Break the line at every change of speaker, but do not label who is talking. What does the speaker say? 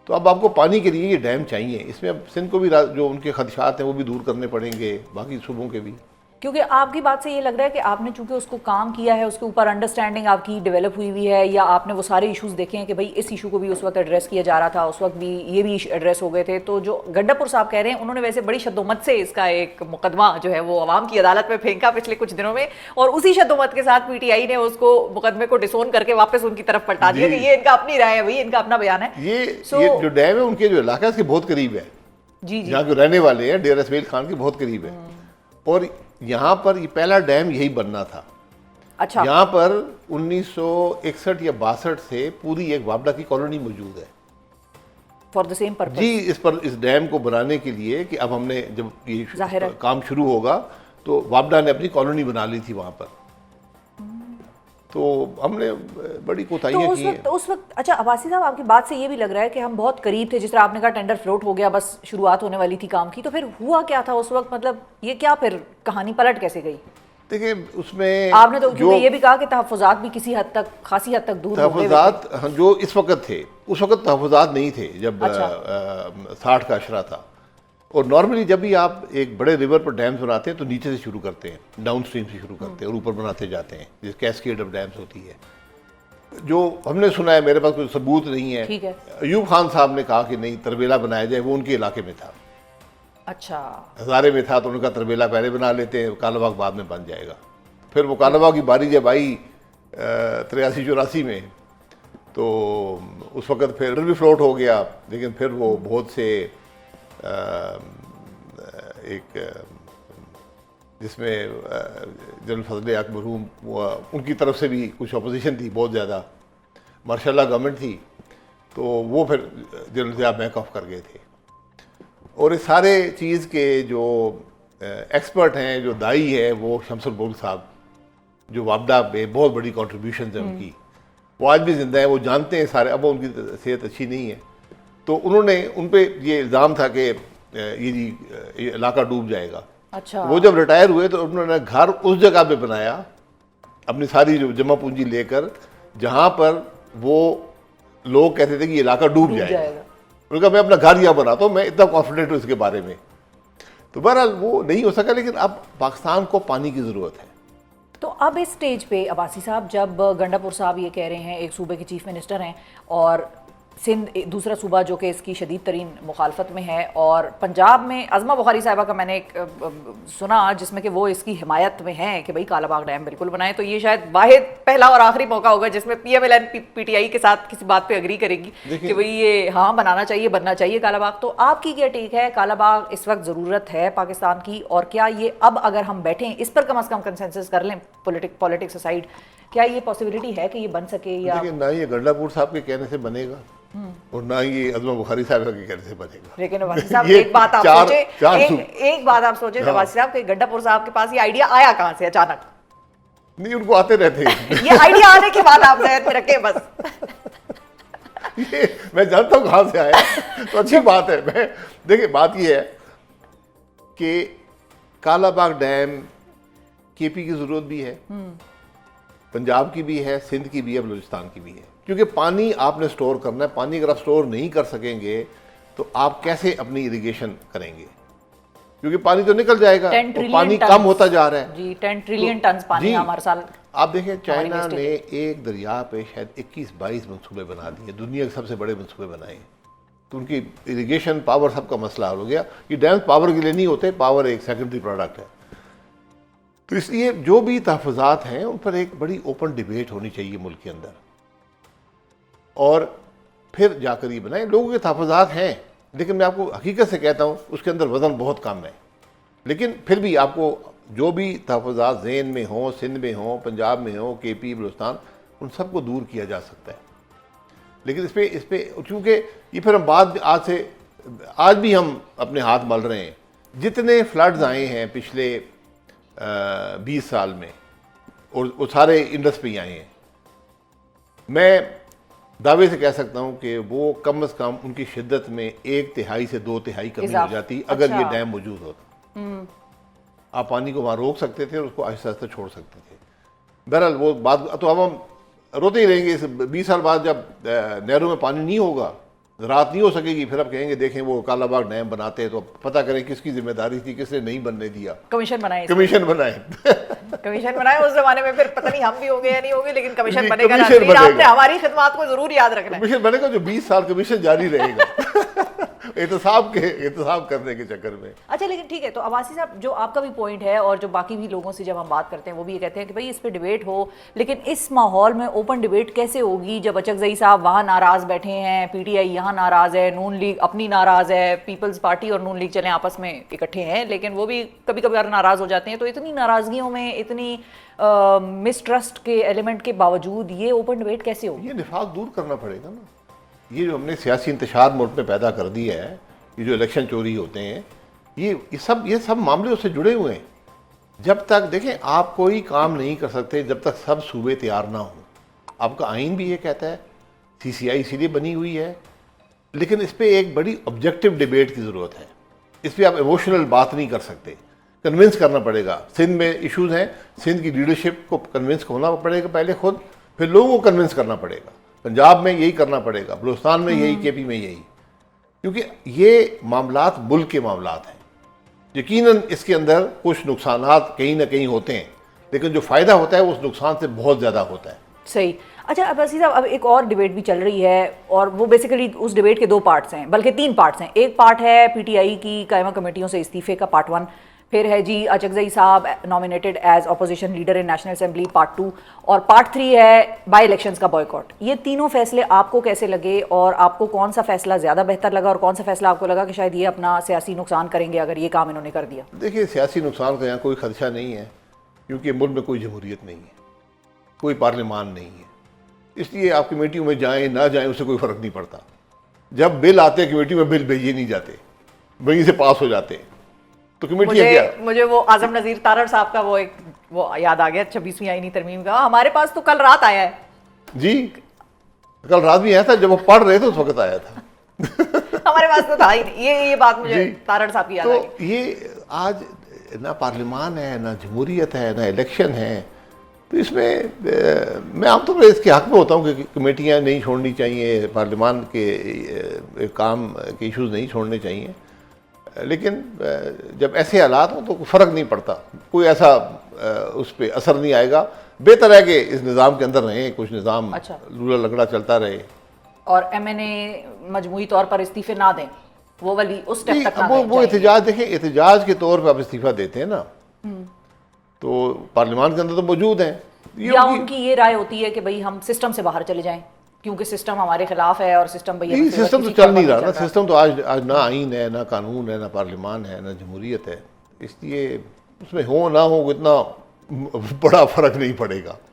तो अब आपको पानी के लिए ये डैम चाहिए। इसमें अब सिंध को भी जो उनके खदशात हैं वो भी दूर करने पड़ेंगे, बाकी सूबों के भी।
क्योंकि आपकी बात से ये लग रहा है कि आपने चूंकि उसको काम किया है, उसके ऊपर अंडरस्टैंडिंग आपकी डेवलप हुई हुई है, या आपने वो सारे इश्यूज देखे हैं कि भाई इस इशू को भी उस वक्त एड्रेस किया जा रहा था, उस वक्त भी ये भी एड्रेस हो गए थे। तो जो गंडापुर साहब कह रहे हैं, उन्होंने वैसे बड़ी शद्दोमत से इसका एक मुकदमा जो है वो अवाम की अदालत में फेंका पिछले कुछ दिनों में, और उसी शद्दोमत के साथ पीटीआई ने उसको मुकदमे को डिसोन करके वापस उनकी तरफ पलटा दिया कि ये इनका अपनी राय है, भाई इनका अपना बयान है।
ये जो डैम है उनके जो इलाका है इसके बहुत करीब है,
जी जी,
यहाँ जो रहने वाले हैं डेरा इसमाइल खान के बहुत करीब है। और यहाँ पर ये पहला डैम यही बनना था।
अच्छा,
यहाँ पर 1961 या 62 से पूरी एक वापडा की कॉलोनी मौजूद है
फॉर द सेम पर्पस
जी। इस डैम को बनाने के लिए कि अब हमने जब ये काम शुरू होगा तो वापडा ने अपनी कॉलोनी बना ली थी वहाँ पर, तो हमने बड़ी कोताहियाँ की हैं।
उस वक्त अच्छा अब्बासी साहब, आपकी बात से ये भी लग रहा है कि हम बहुत करीब थे, जिस तरह आपने कहा टेंडर फ्लोट हो गया, बस शुरुआत होने वाली थी काम की, तो फिर हुआ क्या था उस वक्त? मतलब ये क्या फिर कहानी पलट कैसे गई?
देखिए उसमें
आपने तो क्योंकि ये भी कहा कि तहफ़्फ़ुज़ात भी किसी हद तक, खासी हद तक दूर हो गए।
तहफ़्फ़ुज़ात जो इस वक्त थे, उस वक्त तहफ़्फ़ुज़ात नहीं थे जब 60 का अशरा था। और नॉर्मली जब भी आप एक बड़े रिवर पर डैम्स बनाते हैं तो नीचे से शुरू करते हैं, डाउन स्ट्रीम से शुरू करते हैं और ऊपर बनाते जाते हैं, जिस कैस्केड ऑफ डैम्स होती है। जो हमने सुना है, मेरे पास कोई सबूत नहीं है,
ठीक है।
अयूब खान साहब ने कहा कि नहीं तरबेला बनाया जाए, वो उनके इलाके में था।
अच्छा,
हज़ारे में था तो उनका तरबेला पहले बना लेते हैं, कालाबाग बाद में बन जाएगा। फिर वो कालाबाग की बारी जब आई 83-84 में, तो उस वक्त फिर भी फ्लोट हो गया, लेकिन फिर वो बहुत से एक जिसमें जनरल फजल हक मरहूम उनकी तरफ से भी कुछ अपोजिशन थी बहुत ज़्यादा, मार्शल गवर्नमेंट थी, तो वो फिर जनरल ज़िया बैक ऑफ कर गए थे। और इस सारे चीज़ के जो एक्सपर्ट हैं, जो दाई है, वो शमसुल मुल्क साहब, जो वापडा में बहुत बड़ी कॉन्ट्रीब्यूशन है उनकी, वो आज भी जिंदा है, वो जानते हैं सारे। अब उनकी सेहत अच्छी नहीं है, तो उन्होंने उन पर ये इल्ज़ाम था कि ये इलाका डूब जाएगा।
अच्छा,
वो जब रिटायर हुए तो उन्होंने घर उस जगह पे बनाया, अपनी सारी जो जमा पूंजी लेकर, जहाँ पर वो लोग कहते थे कि ये इलाका डूब जाएगा। उन्होंने कहा मैं अपना घर यहाँ बनाता हूँ, मैं इतना कॉन्फिडेंट हूँ इसके बारे में। तो बहरहाल वो नहीं हो सका, लेकिन अब पाकिस्तान को पानी की ज़रूरत है।
तो अब इस स्टेज पे अब्बासी साहब, जब गंडापुर साहब ये कह रहे हैं, एक सूबे के चीफ मिनिस्टर हैं, और सिंध दूसरा सूबा जो कि इसकी शदीद तरीन मुखालफत में है, और पंजाब में अज़मा बुखारी साहिबा का मैंने एक सुना जिसमें कि वो इसकी हिमायत में हैं कि भाई कालाबाग डैम बिल्कुल बनाएं, तो ये शायद वाहिद पहला और आखिरी मौका होगा जिसमें PMLN PTI के साथ किसी बात पे अग्री करेगी कि भाई ये हाँ बनाना चाहिए, बनना चाहिए कालाबाग। तो आपकी क्या टेक है, कालाबाग इस वक्त ज़रूरत है पाकिस्तान की, और क्या ये अब अगर हम बैठें इस पर कम अज़ कम कंसेंसस कर लें, पॉलिटिक्स असाइड, क्या ये पॉसिबिलिटी है कि ये बन सके? या
ना ये गंडापुर साहब के कहने से बनेगा और ना ये अज़मा बुखारी साहब के कहने से बनेगा।
लेकिन अब्बासी साहब एक बात आप सोचे, एक बात आप सोचे अब्बासी साहब कि गंडापुर साहब के पास ये आइडिया आया कहाँ से अचानक?
नहीं, उनको आते रहते हैं।
ये आइडिया आने के बाद आप जहन में रखे बस।
ये मैं जानता हूँ कहाँ से आया, तो अच्छी बात है। मैं देखिए बात ये है कि कालाबाग डैम KP की जरूरत भी है, पंजाब की भी है, सिंध की भी है, बलूचिस्तान की भी है, क्योंकि पानी आपने स्टोर करना है। पानी अगर आप स्टोर नहीं कर सकेंगे तो आप कैसे अपनी इरिगेशन करेंगे, क्योंकि पानी तो निकल जाएगा और पानी कम होता जा रहा है
जी। 10 ट्रिलियन टन पानी हमारे साल।
आप देखें चाइना ने एक दरिया पे शायद 21-22 मंसूबे बना दिए, दुनिया के सबसे बड़े मंसूबे बनाए, तो उनकी इरिगेशन पावर सबका मसला हो गया। ये डैम पावर के लिए नहीं होते, पावर एक सेकेंडरी प्रोडक्ट है। तो इसलिए जो भी तहफ़्फ़ुज़ात हैं उन पर एक बड़ी ओपन डिबेट होनी चाहिए मुल्क के अंदर, और फिर जाकर ये बनाएं। लोगों के तहफ़्फ़ुज़ात हैं, लेकिन मैं आपको हकीकत से कहता हूँ उसके अंदर वज़न बहुत कम है, लेकिन फिर भी आपको जो भी तहफ़्फ़ुज़ात ज़ेन में हों, सिंध में हों, पंजाब में हों, KP बलूचिस्तान, उन सबको दूर किया जा सकता है। लेकिन इस पर चूँकि ये फिर हम आज भी हम अपने हाथ मल रहे हैं। जितने फ्लड्स आए हैं पिछले 20 साल में, और वो सारे इंडस पे ही आए हैं, मैं दावे से कह सकता हूं कि वो कम से कम उनकी शिद्दत में 1/3 से 2/3 कमी हो जाती अगर ये डैम मौजूद होता। आप पानी को वहाँ रोक सकते थे और उसको आहिस्ता आहिस्ता छोड़ सकते थे। बहरहाल वो बात तो अब हम रोते ही रहेंगे। 20 साल बाद जब नहरों में पानी नहीं होगा, रात नहीं हो सकेगी, फिर अब कहेंगे देखें वो कालाबाग डैम बनाते हैं तो पता करें किसकी जिम्मेदारी थी, किसने नहीं बनने दिया,
कमीशन बनाए
कमीशन बनाए।
कमीशन बनाए उस जमाने में, फिर पता नहीं हम भी होंगे या नहीं होंगे, लेकिन कमीशन
जी,
बनेगा
कमीशन
नाज़रीन,
बनेगा।
आपने हमारी खिदमत को जरूर याद रखना है।
कमीशन बनेगा जो 20 साल कमीशन जारी रहेगा एहतसाब करने के चक्कर में।
अच्छा, लेकिन ठीक है, तो अब्बासी साहब जो आपका भी पॉइंट है और जो बाकी भी लोगों से जब हम बात करते हैं वो भी ये कहते हैं कि भाई इस पे डिबेट हो, लेकिन इस माहौल में ओपन डिबेट कैसे होगी जब अचकज़ई साहब वहाँ नाराज़ बैठे हैं, पीटीआई यहाँ नाराज़ है, नून लीग अपनी नाराज़ है, पीपल्स पार्टी और नून लीग चले आपस में इकट्ठे हैं लेकिन वो भी कभी कभार नाराज़ हो जाते हैं, तो इतनी नाराज़गियों में, इतनी मिसट्रस्ट के एलिमेंट के बावजूद ये ओपन डिबेट कैसे होगी?
ये निफाक दूर करना पड़ेगा ना। ये जो हमने सियासी इंतशार मुल्क में पैदा कर दिया है, ये जो इलेक्शन चोरी होते हैं, ये सब मामले उससे जुड़े हुए हैं। जब तक देखें आप कोई काम नहीं कर सकते जब तक सब सूबे तैयार ना हो। आपका आइन भी ये कहता है, सीसीआई इसीलिए बनी हुई है, लेकिन इस पर एक बड़ी ऑब्जेक्टिव डिबेट की ज़रूरत है। इस पर आप इमोशनल बात नहीं कर सकते, कन्विंस करना पड़ेगा। सिंध में इश्यूज़ हैं, सिंध की लीडरशिप को कन्विंस होना पड़ेगा पहले खुद, फिर लोगों को कन्विंस करना पड़ेगा। पंजाब में यही करना पड़ेगा, बलूचिस्तान में यही, केपी में यही, क्योंकि ये मामलात मुल्क के मामलात हैं। यकीनन इसके अंदर कुछ नुकसानात कहीं ना कहीं होते हैं, लेकिन जो फ़ायदा होता है उस नुकसान से बहुत ज़्यादा होता है।
सही। अच्छा अब्बासी साहब, अब एक और डिबेट भी चल रही है और वो बेसिकली उस डिबेट के 2 पार्ट्स हैं, बल्कि 3 पार्ट्स हैं। एक पार्ट है पीटीआई की कायमा कमेटियों से इस्तीफे का, पार्ट 1। फिर है जी अचकज़ई साहब nominated as opposition leader in national assembly, part 2। और पार्ट 3 है बाई इलेक्शंस का बॉयकॉट। ये तीनों फैसले आपको कैसे लगे और आपको कौन सा फैसला ज़्यादा बेहतर लगा और कौन सा फैसला आपको लगा कि शायद ये अपना सियासी नुकसान करेंगे अगर ये काम इन्होंने कर दिया?
देखिए, सियासी नुकसान का यहाँ कोई खदशा नहीं है, क्योंकि मुल्क में कोई जमहूरियत नहीं है, कोई पार्लियामान नहीं है। इसलिए आप कमेटियों में जाएं ना जाएं उससे कोई फ़र्क नहीं पड़ता। जब बिल आते हैं कमेटी में, बिल भेजे नहीं जाते, वहीं से पास हो जाते हैं, तो कमेटी क्या?
मुझे वो आजम नज़ीर तारड़ साहब का वो याद आ गया, 26वीं आईनी तरमीम का। हमारे पास तो कल रात आया है
जी, कल रात भी आया था, जब वो पढ़ रहे थे उस वक्त आया था।
हमारे पास तो था ही नहीं। ये बात मुझे तारड़ साहब की याद आ गई।
तो ये आज ना पार्लियामान है, ना जमहूरियत है, ना इलेक्शन है, तो इसमें मैं आमतौर पर इसके हक में होता हूँ कि कमेटियाँ नहीं छोड़नी चाहिए, पार्लियामान के काम के इश्यूज़ नहीं छोड़ने चाहिए, लेकिन जब ऐसे हालात हों तो फ़र्क नहीं पड़ता, कोई ऐसा उस पर असर नहीं आएगा। बेहतर है कि इस निज़ाम के अंदर रहें, कुछ निज़ाम
अच्छा,
लूला लगड़ा चलता रहे
और एमएनए मजमूई तौर पर इस्तीफे ना दें, वो वाली उस स्टेप तक ना
वो एहतजाज, देखें एहतजाज के तौर पर आप इस्तीफ़ा देते हैं ना, तो पार्लियामान के अंदर तो मौजूद हैं,
या उनकी ये राय होती है कि भाई हम सिस्टम से बाहर चले जाएं क्योंकि सिस्टम हमारे खिलाफ है और सिस्टम भैया
सिस्टम तो चल नहीं रहा ना। सिस्टम तो आज ना आइन है, ना कानून है, ना पार्लियामान है, ना जमहूरियत है, इसलिए उसमें हो ना हो इतना बड़ा फ़र्क नहीं पड़ेगा।